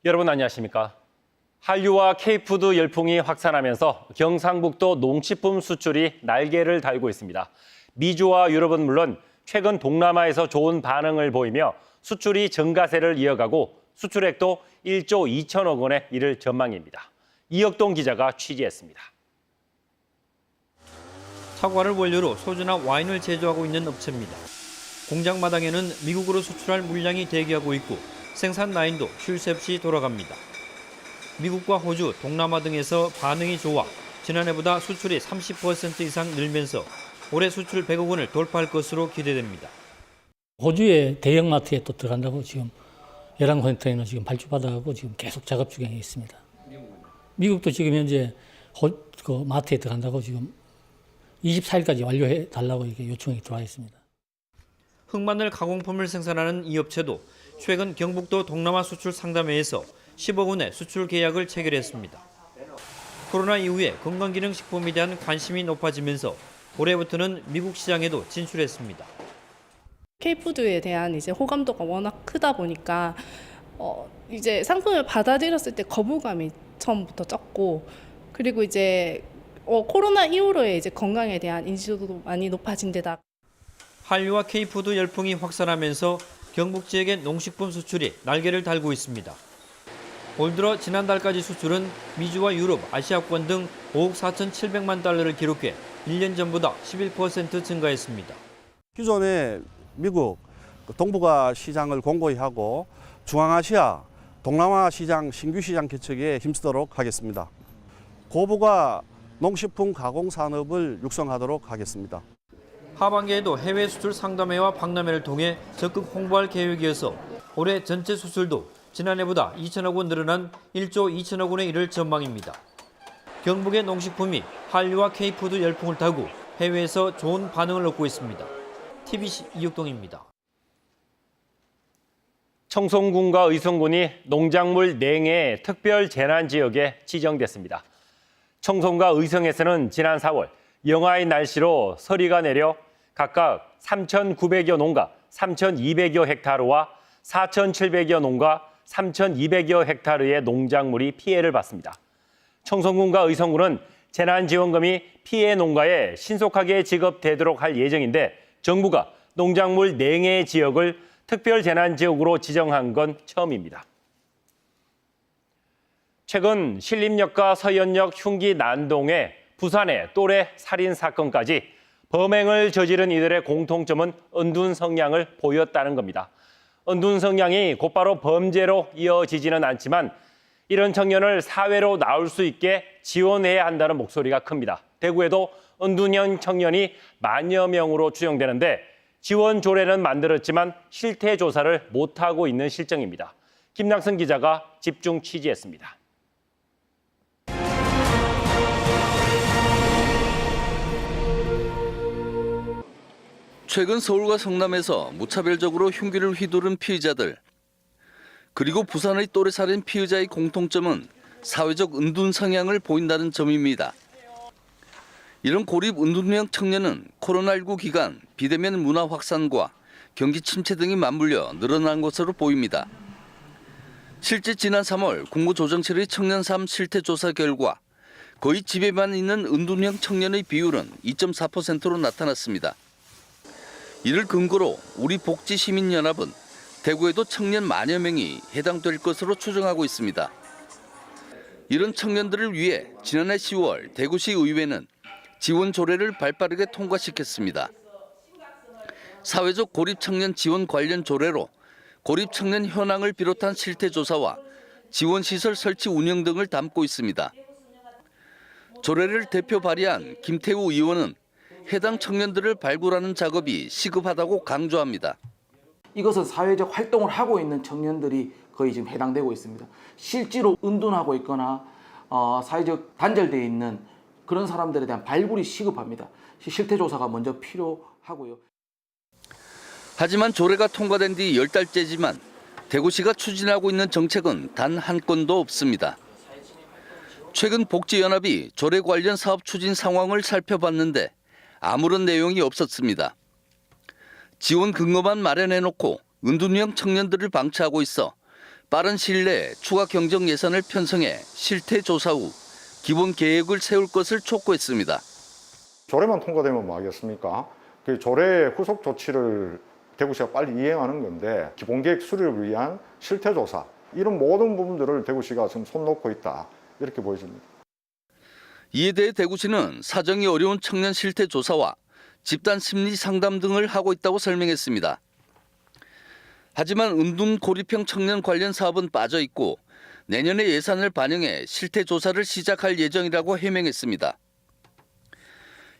여러분 안녕하십니까? 한류와 K푸드 열풍이 확산하면서 경상북도 농식품 수출이 날개를 달고 있습니다. 미주와 유럽은 물론 최근 동남아에서 좋은 반응을 보이며 수출이 증가세를 이어가고 수출액도 1조 2천억 원에 이를 전망입니다. 이혁동 기자가 취재했습니다. 사과를 원료로 소주나 와인을 제조하고 있는 업체입니다. 공장 마당에는 미국으로 수출할 물량이 대기하고 있고 생산 라인도 쉴 새 없이 돌아갑니다. 미국과 호주, 동남아 등에서 반응이 좋아 지난해보다 수출이 30% 이상 늘면서 올해 수출 100억 원을 돌파할 것으로 기대됩니다. 호주의 대형마트에 또 들어간다고 지금 11컨테이너 지금 발주받아가고 지금 계속 작업 중에 있습니다. 미국도 지금 현재 그 마트에 들어간다고 지금 24일까지 완료해 달라고 이렇게 요청이 들어와 있습니다. 흑마늘 가공품을 생산하는 이 업체도 최근 경북도 동남아 수출 상담회에서 10억 원의 수출 계약을 체결했습니다. 코로나 이후에 건강기능식품에 대한 관심이 높아지면서 올해부터는 미국 시장에도 진출했습니다. K푸드에 대한 호감도가 워낙 크다 보니까 이제 상품을 받아들였을 때 거부감이 처음부터 적고, 그리고 코로나 이후로의 건강에 대한 인지도도 많이 높아진 데다. 한류와 K푸드 열풍이 확산하면서 경북 지역의 농식품 수출이 날개를 달고 있습니다. 올 들어 지난달까지 수출은 미주와 유럽, 아시아권 등 5억 4,700만 달러를 기록해 1년 전보다 11% 증가했습니다. 기존에 미국 동북아 시장을 공고히 하고 중앙아시아, 동남아 시장, 신규 시장 개척에 힘쓰도록 하겠습니다. 고부가 농식품 가공 산업을 육성하도록 하겠습니다. 하반기에도 해외 수출 상담회와 박람회를 통해 적극 홍보할 계획이어서 올해 전체 수출도 지난해보다 2천억 원 늘어난 1조 2천억 원에 이를 전망입니다. 경북의 농식품이 한류와 K푸드 열풍을 타고 해외에서 좋은 반응을 얻고 있습니다. TBC 이혁동입니다. 청송군과 의성군이 농작물 냉해 특별 재난 지역에 지정됐습니다. 청송과 의성에서는 지난 4월 영하의 날씨로 서리가 내려 각각 3,900여 농가 3,200여 헥타르와 4,700여 농가 3,200여 헥타르의 농작물이 피해를 봤습니다. 청송군과 의성군은 재난지원금이 피해 농가에 신속하게 지급되도록 할 예정인데 정부가 농작물 냉해 지역을 특별 재난지역으로 지정한 건 처음입니다. 최근 신림역과 서현역 흉기 난동에 부산의 또래 살인 사건까지 범행을 저지른 이들의 공통점은 은둔 성향을 보였다는 겁니다. 은둔 성향이 곧바로 범죄로 이어지지는 않지만 이런 청년을 사회로 나올 수 있게 지원해야 한다는 목소리가 큽니다. 대구에도 은둔형 청년이 만여 명으로 추정되는데 지원 조례는 만들었지만 실태 조사를 못하고 있는 실정입니다. 김낙선 기자가 집중 취재했습니다. 최근 서울과 성남에서 무차별적으로 흉기를 휘두른 피의자들. 그리고 부산의 또래살인 피의자의 공통점은 사회적 은둔 성향을 보인다는 점입니다. 이런 고립 은둔형 청년은 코로나19 기간 비대면 문화 확산과 경기 침체 등이 맞물려 늘어난 것으로 보입니다. 실제 지난 3월 국무조정실의 청년 삶 실태 조사 결과 거의 집에만 있는 은둔형 청년의 비율은 2.4%로 나타났습니다. 이를 근거로 우리 복지시민연합은 대구에도 청년 만여 명이 해당될 것으로 추정하고 있습니다. 이런 청년들을 위해 지난해 10월 대구시 의회는 지원 조례를 발빠르게 통과시켰습니다. 사회적 고립청년 지원 관련 조례로 고립청년 현황을 비롯한 실태조사와 지원시설 설치 운영 등을 담고 있습니다. 조례를 대표 발의한 김태우 의원은 해당 청년들을 발굴하는 작업이 시급하다고 강조합니다. 이것은 사회적 활동을 하고 있는 청년들이 거의 지금 해당되고 있습니다. 실제로 은둔하고 있거나 사회적 단절되어 있는 그런 사람들에 대한 발굴이 시급합니다. 실태조사가 먼저 필요하고요. 하지만 조례가 통과된 뒤 10달째지만 대구시가 추진하고 있는 정책은 단 한 건도 없습니다. 최근 복지연합이 조례 관련 사업 추진 상황을 살펴봤는데 아무런 내용이 없었습니다. 지원 근거만 마련해놓고 은둔형 청년들을 방치하고 있어 빠른 시일 내에 추가 경정 예산을 편성해 실태 조사 후 기본 계획을 세울 것을 촉구했습니다. 조례만 통과되면 뭐 하겠습니까? 그 조례 후속 조치를 대구시가 빨리 이행하는 건데 기본 계획 수립을 위한 실태 조사 이런 모든 부분들을 대구시가 지금 손 놓고 있다 이렇게 보여집니다. 이에 대해 대구시는 사정이 어려운 청년 실태 조사와 집단 심리 상담 등을 하고 있다고 설명했습니다. 하지만 은둔 고립형 청년 관련 사업은 빠져 있고 내년에 예산을 반영해 실태 조사를 시작할 예정이라고 해명했습니다.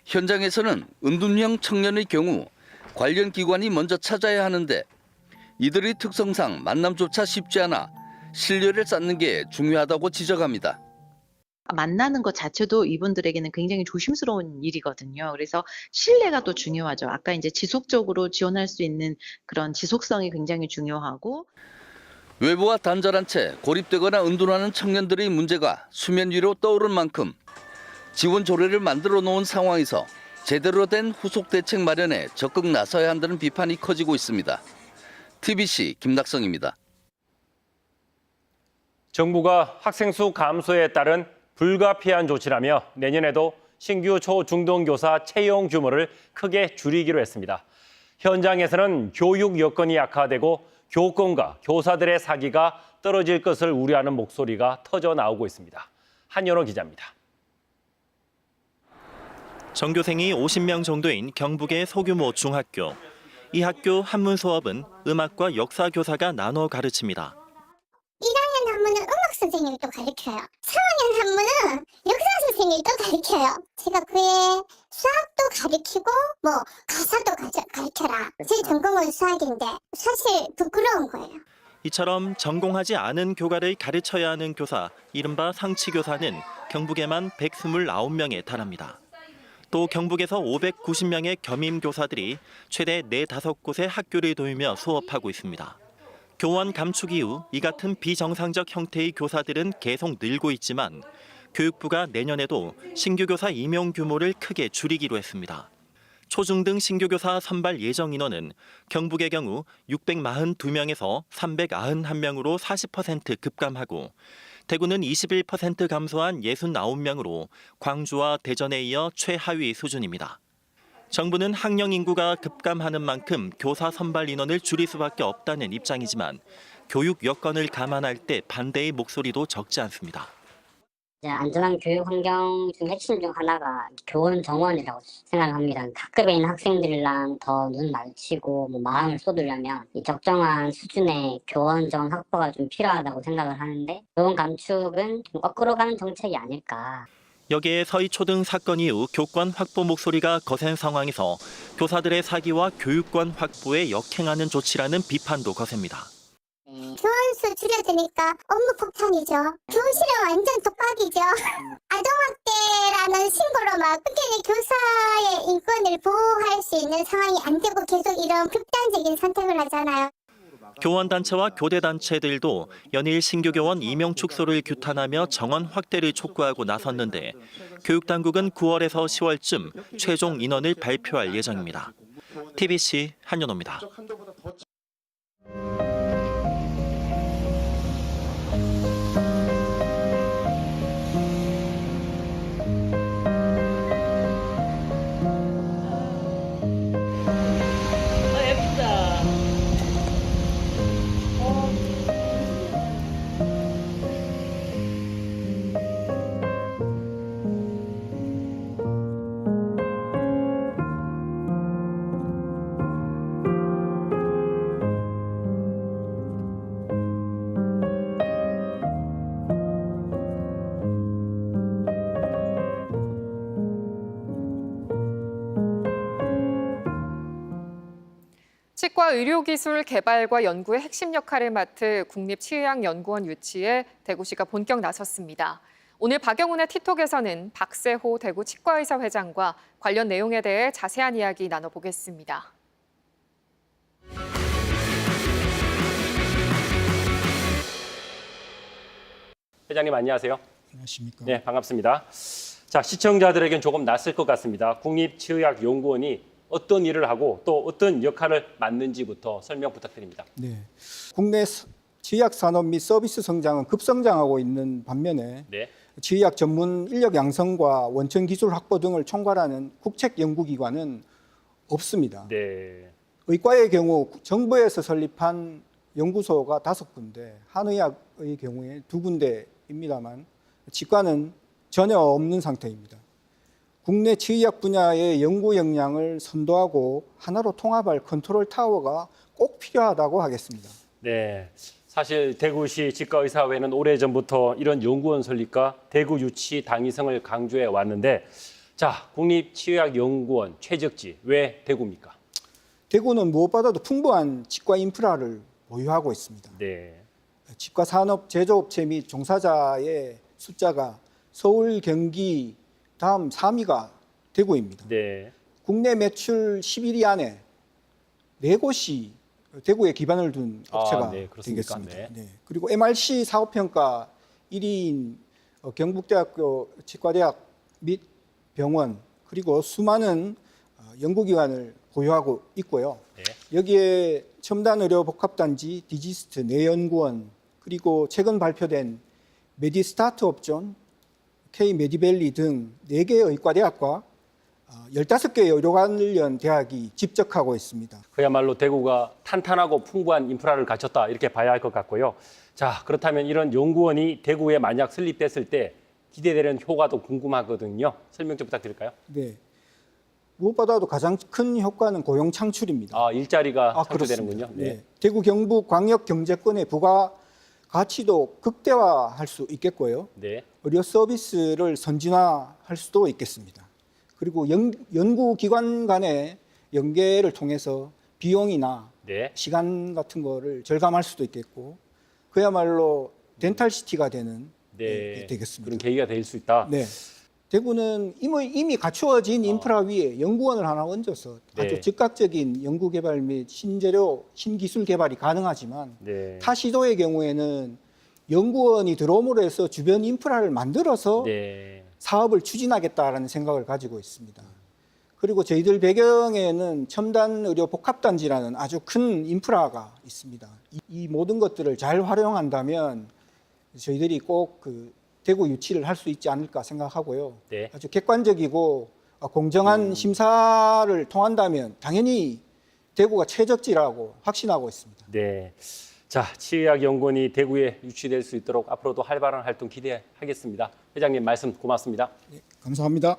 현장에서는 은둔형 청년의 경우 관련 기관이 먼저 찾아야 하는데 이들의 특성상 만남조차 쉽지 않아 신뢰를 쌓는 게 중요하다고 지적합니다. 만나는 것 자체도 이분들에게는 굉장히 조심스러운 일이거든요. 그래서 신뢰가 또 중요하죠. 아까 이제 지속적으로 지원할 수 있는 그런 지속성이 굉장히 중요하고 외부와 단절한 채 고립되거나 은둔하는 청년들의 문제가 수면 위로 떠오른 만큼 지원 조례를 만들어 놓은 상황에서 제대로 된 후속 대책 마련에 적극 나서야 한다는 비판이 커지고 있습니다. TBC 김낙성입니다. 정부가 학생 수 감소에 따른 불가피한 조치라며 내년에도 신규 초중등교사 채용 규모를 크게 줄이기로 했습니다. 현장에서는 교육 여건이 악화되고 교권과 교사들의 사기가 떨어질 것을 우려하는 목소리가 터져 나오고 있습니다. 한연호 기자입니다. 전교생이 50명 정도인 경북의 소규모 중학교. 이 학교 한문 수업은 음악과 역사 교사가 나눠 가르칩니다. 1학년 한문은 음악 선생님이 또 가르쳐요. 3학년 한문은 역사 선생님이 또 가르쳐요. 제가 그의 수학도 가르치고 뭐 가사도 가르쳐라. 제 전공은 수학인데 사실 부끄러운 거예요. 이처럼 전공하지 않은 교과를 가르쳐야 하는 교사, 이른바 상치교사는 경북에만 129명에 달합니다. 또 경북에서 590명의 겸임교사들이 최대 4-5곳의 학교를 도우며 수업하고 있습니다. 교원 감축 이후 이 같은 비정상적 형태의 교사들은 계속 늘고 있지만 교육부가 내년에도 신규 교사 임용 규모를 크게 줄이기로 했습니다. 초중등 신규 교사 선발 예정 인원은 경북의 경우 642명에서 391명으로 40% 급감하고 대구는 21% 감소한 69명으로 광주와 대전에 이어 최하위 수준입니다. 정부는 학령 인구가 급감하는 만큼 교사 선발 인원을 줄일 수밖에 없다는 입장이지만 교육 여건을 감안할 때 반대의 목소리도 적지 않습니다. 안전한 교육 환경 중 핵심 중 하나가 교원 정원이라고 생각합니다. 학급에 있는 학생들이랑 더 눈 마주치고 마음을 쏟으려면 이 적정한 수준의 교원 정원 확보가 좀 필요하다고 생각을 하는데 교원 감축은 좀 거꾸로 가는 정책이 아닐까. 여기에 서희초등 사건 이후 교권 확보 목소리가 거센 상황에서 교사들의 사기와 교육권 확보에 역행하는 조치라는 비판도 거셉니다. 교원수 줄여드니까 업무 폭탄이죠. 교실은 완전 독박이죠. 아동학대라는 신고로 막 끊기는 교사의 인권을 보호할 수 있는 상황이 안 되고 계속 이런 극단적인 선택을 하잖아요. 교원단체와 교대단체들도 연일 신규 교원 임용 축소를 규탄하며 정원 확대를 촉구하고 나섰는데 교육당국은 9월에서 10월쯤 최종 인원을 발표할 예정입니다. TBC 한연호입니다. 치과 의료기술 개발과 연구의 핵심 역할을 맡을 국립치의학연구원 유치에 대구시가 본격 나섰습니다. 오늘 박영훈의 티톡에서는 박세호 대구 치과의사 회장과 관련 내용에 대해 자세한 이야기 나눠보겠습니다. 회장님 안녕하세요. 안녕하십니까. 네, 반갑습니다. 자, 시청자들에겐 조금 낯설 것 같습니다. 국립치의학연구원이 어떤 일을 하고 또 어떤 역할을 맡는지부터 설명 부탁드립니다. 네, 국내 치의학 산업 및 서비스 성장은 급성장하고 있는 반면에 네. 치의학 전문 인력 양성과 원천 기술 확보 등을 총괄하는 국책 연구기관은 없습니다. 네. 의과의 경우 정부에서 설립한 연구소가 5군데, 한의학의 경우에 2군데입니다만 치과는 전혀 없는 상태입니다. 국내 치의학 분야의 연구 역량을 선도하고 하나로 통합할 컨트롤 타워가 꼭 필요하다고 하겠습니다. 네. 사실 대구시 치과의사회는 오래전부터 이런 연구원 설립과 대구 유치 당위성을 강조해 왔는데, 자, 국립치의학연구원 최적지 왜 대구입니까? 대구는 무엇보다도 풍부한 치과 인프라를 보유하고 있습니다. 네. 치과 산업 제조업체 및 종사자의 숫자가 서울, 경기 다음 3위가 대구입니다. 네. 국내 매출 11위 안에 4곳이 대구에 기반을 둔 업체가 네, 그렇습니까? 되겠습니다. 네. 그리고 MRC 사업평가 1위인 경북대학교 치과대학 및 병원, 그리고 수많은 연구기관을 보유하고 있고요. 네. 여기에 첨단의료복합단지, 디지스트, 내연구원, 그리고 최근 발표된 메디스타트 업존, K-메디밸리 등 4개의 의과대학과 15개의 의료관련 대학이 집적하고 있습니다. 그야말로 대구가 탄탄하고 풍부한 인프라를 갖췄다 이렇게 봐야 할 것 같고요. 자, 그렇다면 이런 연구원이 대구에 만약 설립됐을 때 기대되는 효과도 궁금하거든요. 설명 좀 부탁드릴까요? 네. 무엇보다도 가장 큰 효과는 고용 창출입니다. 일자리가 창출되는군요. 네. 대구 경북 광역 경제권의 부가 가치도 극대화할 수 있겠고요. 네. 의료 서비스를 선진화할 수도 있겠습니다. 그리고 연구기관 간의 연계를 통해서 비용이나 네. 시간 같은 거를 절감할 수도 있겠고, 그야말로 덴탈시티가 되는 네. 되겠습니다. 그런 계기가 될 수 있다. 네. 대구는 이미 갖추어진 인프라 위에 연구원을 하나 얹어서 네. 아주 즉각적인 연구 개발 및 신재료, 신기술 개발이 가능하지만 네. 타 시도의 경우에는 연구원이 들어옴으로 해서 주변 인프라를 만들어서 네. 사업을 추진하겠다라는 생각을 가지고 있습니다. 그리고 저희들 배경에는 첨단의료복합단지라는 아주 큰 인프라가 있습니다. 이 모든 것들을 잘 활용한다면 저희들이 꼭 대구 유치를 할 수 있지 않을까 생각하고요. 네. 아주 객관적이고 공정한 심사를 통한다면 당연히 대구가 최적지라고 확신하고 있습니다. 네. 자, 치의학연구원이 대구에 유치될 수 있도록 앞으로도 활발한 활동 기대하겠습니다. 회장님 말씀 고맙습니다. 네, 감사합니다.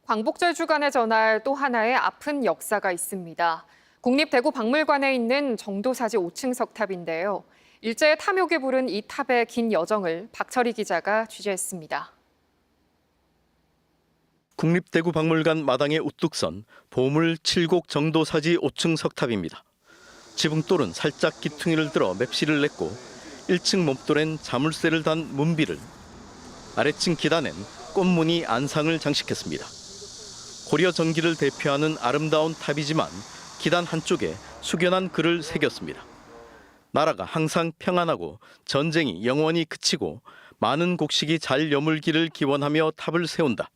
광복절 주간에 전할 또 하나의 아픈 역사가 있습니다. 국립대구박물관에 있는 정도사지 5층 석탑인데요. 일제의 탐욕에 부른 이 탑의 긴 여정을 박철희 기자가 취재했습니다. 국립대구박물관 마당에 우뚝 선 보물 7곡 정도사지 5층 석탑입니다. 지붕돌은 살짝 기퉁이를 들어 맵시를 냈고 1층 몸돌엔 자물쇠를 단 문비를, 아래층 기단엔 꽃무늬 안상을 장식했습니다. 고려 전기를 대표하는 아름다운 탑이지만 기단 한쪽에 숙연한 글을 새겼습니다. 나라가 항상 평안하고 전쟁이 영원히 그치고 많은 곡식이 잘 여물기를 기원하며 탑을 세운다.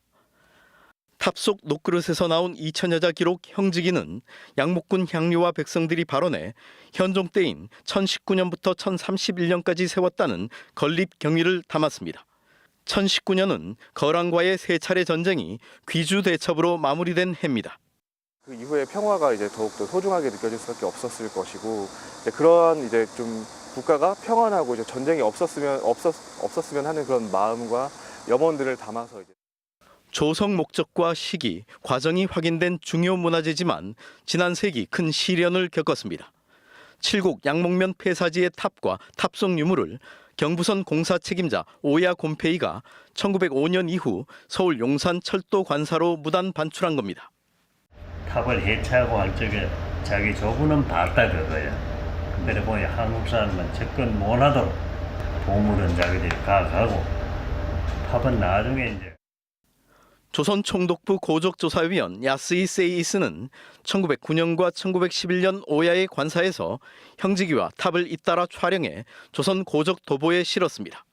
탑 속 녹그릇에서 나온 2000여자 기록 형지기는 양목군 향료와 백성들이 발원해 현종 때인 1019년부터 1031년까지 세웠다는 건립 경위를 담았습니다. 1019년은 거란과의 세 차례 전쟁이 귀주 대첩으로 마무리된 해입니다. 그 이후에 평화가 이제 더욱더 소중하게 느껴질 수밖에 없었을 것이고, 그런 이제 좀 국가가 평안하고 이제 전쟁이 없었으면 하는 그런 마음과 염원들을 담아서 이제. 조성 목적과 시기, 과정이 확인된 중요 문화재지만 지난 세기 큰 시련을 겪었습니다. 7곡 양목면 폐사지의 탑과 탑속 유물을 경부선 공사 책임자 오야 곰페이가 1905년 이후 서울 용산 철도 관사로 무단 반출한 겁니다. 탑을 해체하고 할 적에 자기 조부는 봤다 그거야. 근데 보니 한국 사람은 접근 못하도록 보물은 자기들이 가고 탑은 나중에 이제. 조선 총독부 고적조사위원 야스이 세이이스는 1909년과 1911년 오야의 관사에서 형지기와 탑을 잇따라 촬영해 조선 고적 도보에 실었습니다.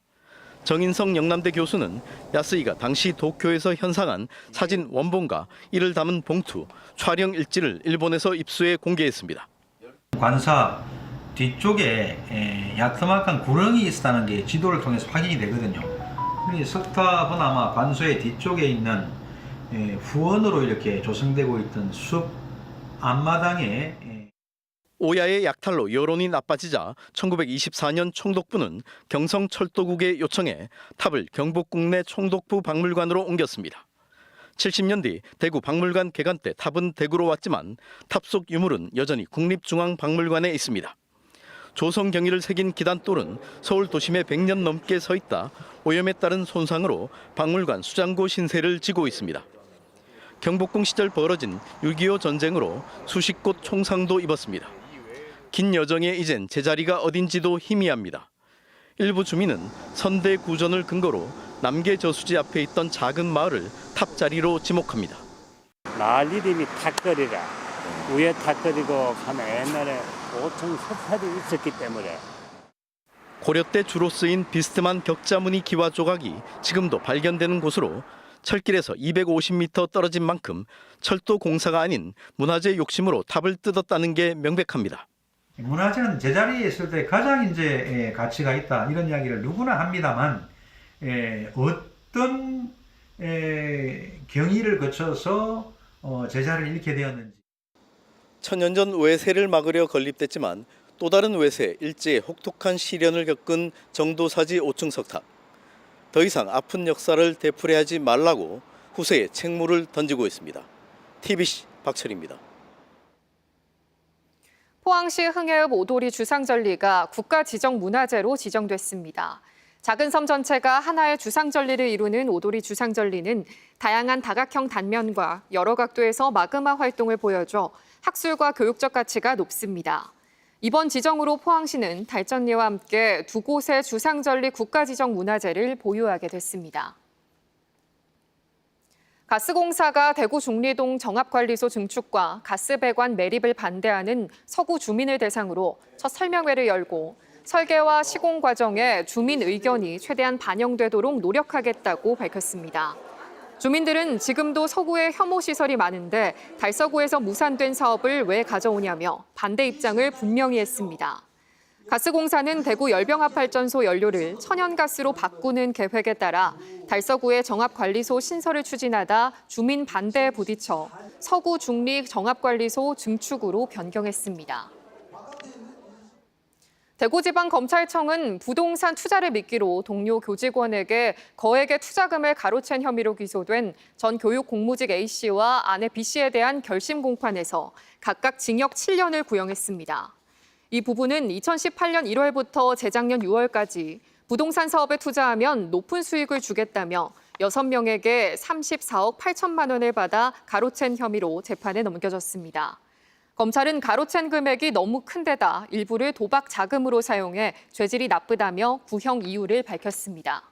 정인성 영남대 교수는 야스이가 당시 도쿄에서 현상한 사진 원본과 이를 담은 봉투, 촬영 일지를 일본에서 입수해 공개했습니다. 관사 뒤쪽에 야트막한 구렁이 있었다는 게 지도를 통해서 확인이 되거든요. 석탑은 아마 관소의 뒤쪽에 있는 후원으로 이렇게 조성되고 있던 숲 앞마당에 오야의 약탈로 여론이 나빠지자 1924년 총독부는 경성철도국에 요청해 탑을 경복궁 내 총독부 박물관으로 옮겼습니다. 70년 뒤 대구 박물관 개관 때 탑은 대구로 왔지만 탑 속 유물은 여전히 국립중앙박물관에 있습니다. 조성 경위를 새긴 기단돌은 서울 도심에 100년 넘게 서 있다 오염에 따른 손상으로 박물관 수장고 신세를 지고 있습니다. 경복궁 시절 벌어진 6.25 전쟁으로 수십 곳 총상도 입었습니다. 긴 여정에 이젠 제자리가 어딘지도 희미합니다. 일부 주민은 선대 구전을 근거로 남계 저수지 앞에 있던 작은 마을을 탑 자리로 지목합니다. 난리림이 탑거리라. 위에 탑거리고 하면 옛날에 5층 석탑이 있었기 때문에. 고려 때 주로 쓰인 비스트만 격자무늬 기와 조각이 지금도 발견되는 곳으로 철길에서 250m 떨어진 만큼 철도 공사가 아닌 문화재 욕심으로 탑을 뜯었다는 게 명백합니다. 문화재는 제자리에 있을 때 가장 이제 가치가 있다 이런 이야기를 누구나 합니다만 어떤 경위를 거쳐서 제자리를 잃게 되었는지. 천년전 외세를 막으려 건립됐지만 또 다른 외세 일제의 혹독한 시련을 겪은 정도사지 5층 석탑. 더 이상 아픈 역사를 되풀이하지 말라고 후세에 책무를 던지고 있습니다. TBC 박철입니다. 포항시 흥해읍 오도리 주상절리가 국가지정문화재로 지정됐습니다. 작은 섬 전체가 하나의 주상절리를 이루는 오도리 주상절리는 다양한 다각형 단면과 여러 각도에서 마그마 활동을 보여줘 학술과 교육적 가치가 높습니다. 이번 지정으로 포항시는 달전리와 함께 두 곳의 주상절리 국가지정문화재를 보유하게 됐습니다. 가스공사가 대구 중리동 정합관리소 증축과 가스배관 매립을 반대하는 서구 주민을 대상으로 첫 설명회를 열고 설계와 시공 과정에 주민 의견이 최대한 반영되도록 노력하겠다고 밝혔습니다. 주민들은 지금도 서구에 혐오시설이 많은데 달서구에서 무산된 사업을 왜 가져오냐며 반대 입장을 분명히 했습니다. 가스공사는 대구 열병합발전소 연료를 천연가스로 바꾸는 계획에 따라 달서구의 정합관리소 신설을 추진하다 주민 반대에 부딪혀 서구 중리 정합관리소 증축으로 변경했습니다. 대구지방검찰청은 부동산 투자를 미끼로 동료 교직원에게 거액의 투자금을 가로챈 혐의로 기소된 전 교육공무직 A씨와 아내 B씨에 대한 결심 공판에서 각각 징역 7년을 구형했습니다. 이 부부는 2018년 1월부터 재작년 6월까지 부동산 사업에 투자하면 높은 수익을 주겠다며 6명에게 34억 8천만 원을 받아 가로챈 혐의로 재판에 넘겨졌습니다. 검찰은 가로챈 금액이 너무 큰 데다 일부를 도박 자금으로 사용해 죄질이 나쁘다며 구형 이유를 밝혔습니다.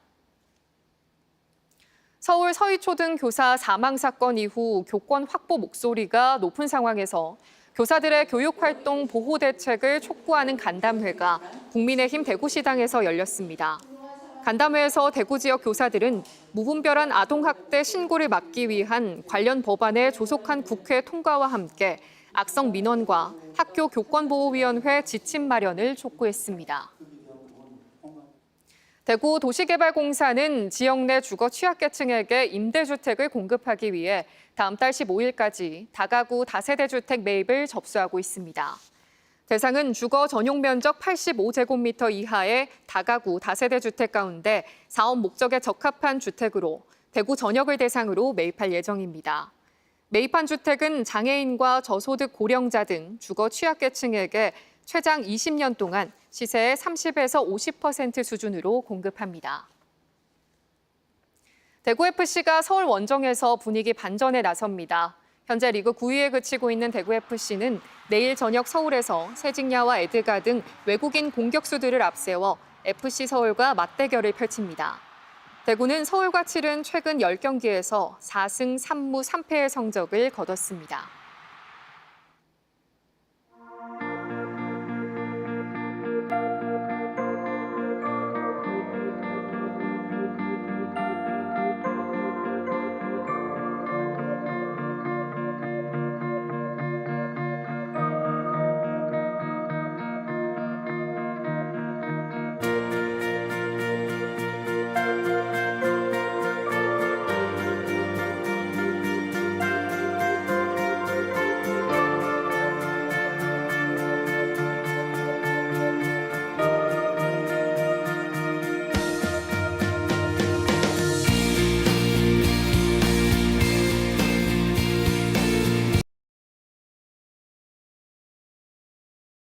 서울 서희초등 교사 사망 사건 이후 교권 확보 목소리가 높은 상황에서 교사들의 교육활동 보호 대책을 촉구하는 간담회가 국민의힘 대구시당에서 열렸습니다. 간담회에서 대구 지역 교사들은 무분별한 아동학대 신고를 막기 위한 관련 법안의 조속한 국회 통과와 함께 악성 민원과 학교 교권보호위원회 지침 마련을 촉구했습니다. 대구 도시개발공사는 지역 내 주거 취약계층에게 임대주택을 공급하기 위해 다음 달 15일까지 다가구 다세대 주택 매입을 접수하고 있습니다. 대상은 주거 전용 면적 85제곱미터 이하의 다가구 다세대 주택 가운데 사업 목적에 적합한 주택으로 대구 전역을 대상으로 매입할 예정입니다. 매입한 주택은 장애인과 저소득 고령자 등 주거 취약계층에게 최장 20년 동안 시세의 30에서 50% 수준으로 공급합니다. 대구FC가 서울 원정에서 분위기 반전에 나섭니다. 현재 리그 9위에 그치고 있는 대구FC는 내일 저녁 서울에서 세징야와 에드가 등 외국인 공격수들을 앞세워 FC 서울과 맞대결을 펼칩니다. 대구는 서울과 치른 최근 10경기에서 4승 3무 3패의 성적을 거뒀습니다.